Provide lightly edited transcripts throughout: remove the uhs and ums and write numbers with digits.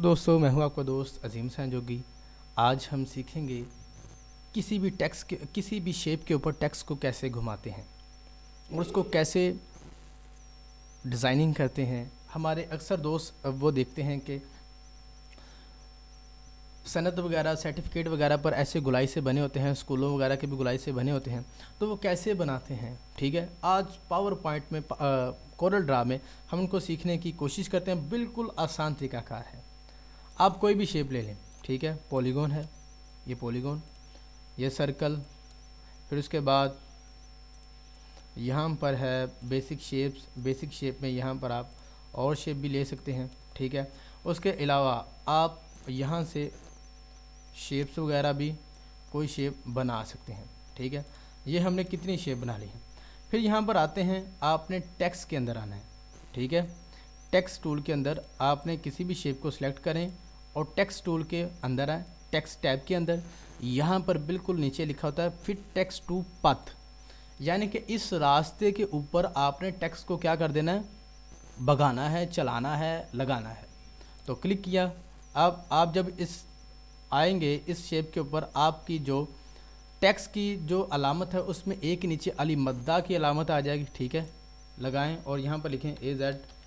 दोस्तों, मैं हूं आपका दोस्त अजीम हसन जोगी। आज हम सीखेंगे किसी भी शेप के ऊपर टेक्स्ट को कैसे घुमाते हैं और उसको कैसे डिज़ाइनिंग करते हैं। हमारे अक्सर दोस्त वो देखते हैं कि सनद वगैरह, सर्टिफिकेट वगैरह पर ऐसे गुलाई से बने होते हैं, स्कूलों वगैरह के भी गुलाई से बने होते हैं। तो वो कैसे बनाते हैं, ठीक है। आज पावर पॉइंट में, कोरल ड्रा में हम उनको सीखने की कोशिश करते हैं। बिल्कुल आसान तरीकाकार है। आप कोई भी शेप ले लें, ठीक है। पॉलीगॉन है, ये पॉलीगॉन, ये सर्कल, फिर उसके बाद यहाँ पर है बेसिक शेप्स। बेसिक शेप में यहाँ पर आप और शेप भी ले सकते हैं, ठीक है। उसके अलावा आप यहाँ से शेप्स वगैरह भी कोई शेप बना सकते हैं, ठीक है। ये हमने कितनी शेप बना ली है। फिर यहाँ पर आते हैं, आपने टेक्स्ट के अंदर आना है, ठीक है। टेक्स्ट टूल के अंदर आपने किसी भी शेप को सिलेक्ट करें और टेक्स्ट टूल के अंदर आए। टेक्स्ट टैब के अंदर यहाँ पर बिल्कुल नीचे लिखा होता है फिट टेक्स्ट टू पथ, यानी कि इस रास्ते के ऊपर आपने टेक्स्ट को क्या कर देना है, भगाना है, चलाना है, लगाना है। तो क्लिक किया। अब आप जब इस आएंगे इस शेप के ऊपर, आपकी जो टेक्स्ट की जो अलामत है उसमें एक नीचे अली मद्दा की अलामत आ जाएगी, ठीक है। लगाएं और यहाँ पर लिखें AZ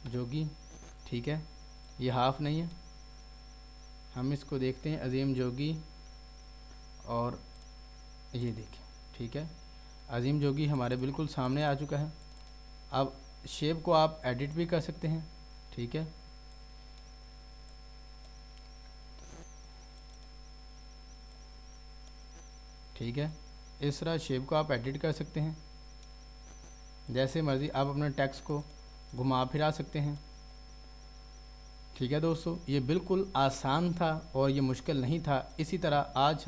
जोगी, ठीक है। ये हाफ नहीं है, हम इसको देखते हैं अजीम जोगी, और ये देखें, ठीक है। अजीम जोगी हमारे बिल्कुल सामने आ चुका है। अब शेप को आप एडिट भी कर सकते हैं, ठीक है। ठीक है, इस तरह शेप को आप एडिट कर सकते हैं जैसे मर्ज़ी। आप अपने टेक्स्ट को घुमा फिरा सकते हैं, ठीक है। दोस्तों, ये बिल्कुल आसान था और ये मुश्किल नहीं था। इसी तरह आज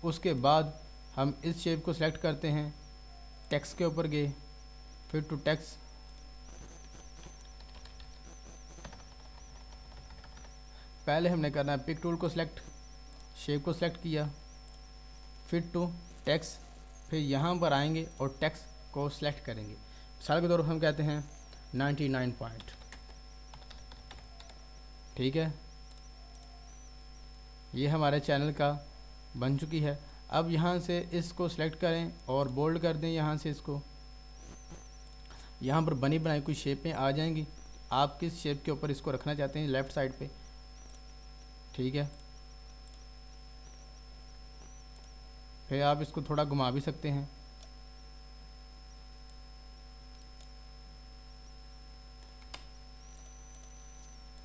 उसके बाद हम इस शेप को सिलेक्ट करते हैं, टेक्स्ट के ऊपर गए, फिर टू टेक्स्ट, पहले हमने करना है पिक टूल को सिलेक्ट, शेप को सिलेक्ट किया, फिर टू टेक्स्ट, फिर यहाँ पर आएंगे और टेक्स्ट को सिलेक्ट करेंगे। मिसाल के तौर पर हम कहते हैं 99 पॉइंट, ठीक है। ये हमारे चैनल का बन चुकी है। अब यहाँ से इसको सिलेक्ट करें और बोल्ड कर दें। यहाँ से इसको, यहाँ पर बनी बनाई कुछ शेपें आ जाएंगी। आप किस शेप के ऊपर इसको रखना चाहते हैं, लेफ़्ट साइड पे, ठीक है। फिर आप इसको थोड़ा घुमा भी सकते हैं,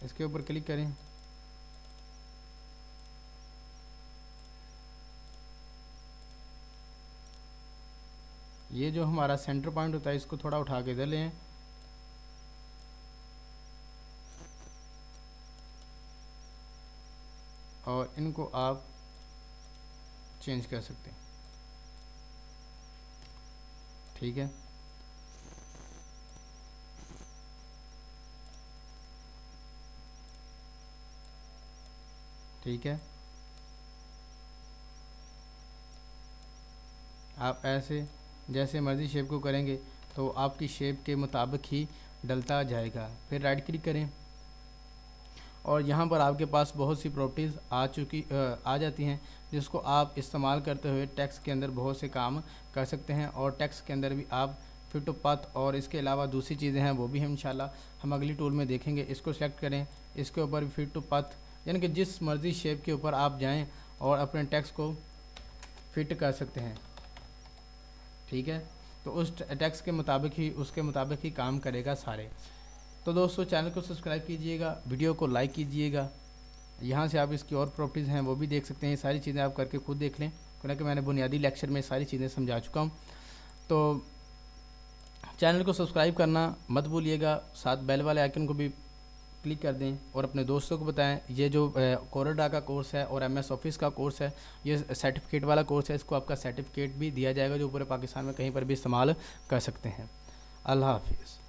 इसके ऊपर क्लिक करें, ये जो हमारा सेंटर पॉइंट होता है इसको थोड़ा उठा के इधर लें और इनको आप चेंज कर सकते हैं, ठीक है। ठीक है, आप ऐसे जैसे मर्ज़ी शेप को करेंगे तो आपकी शेप के मुताबिक ही डलता जाएगा। फिर राइट क्लिक करें और यहाँ पर आपके पास बहुत सी प्रॉपर्टीज़ आ जाती हैं जिसको आप इस्तेमाल करते हुए टेक्स्ट के अंदर बहुत से काम कर सकते हैं। और टेक्स्ट के अंदर भी आप फिट टू पथ और इसके अलावा दूसरी चीज़ें हैं वो भी हम इंशाल्लाह हम अगली टूल में देखेंगे। इसको सेलेक्ट करें, इसके ऊपर फिट टू पथ, यानी कि जिस मर्ज़ी शेप के ऊपर आप जाएँ और अपने टेक्स्ट को फिट कर सकते हैं, ठीक है। तो उस टेक्स्ट के मुताबिक ही, उसके मुताबिक ही काम करेगा सारे। तो दोस्तों, चैनल को सब्सक्राइब कीजिएगा, वीडियो को लाइक कीजिएगा। यहाँ से आप इसकी और प्रॉपर्टीज़ हैं वो भी देख सकते हैं। सारी चीज़ें आप करके खुद देख लें, क्योंकि मैंने बुनियादी लेक्चर में सारी चीज़ें समझा चुका हूँ। तो चैनल को सब्सक्राइब करना मत भूलिएगा, साथ बेल वाले आइकन को भी क्लिक कर दें और अपने दोस्तों को बताएं। ये जो कोरल ड्रा का कोर्स है और MS ऑफिस का कोर्स है, ये सर्टिफिकेट वाला कोर्स है। इसको आपका सर्टिफिकेट भी दिया जाएगा जो पूरे पाकिस्तान में कहीं पर भी इस्तेमाल कर सकते हैं। अल्लाह हाफिज़।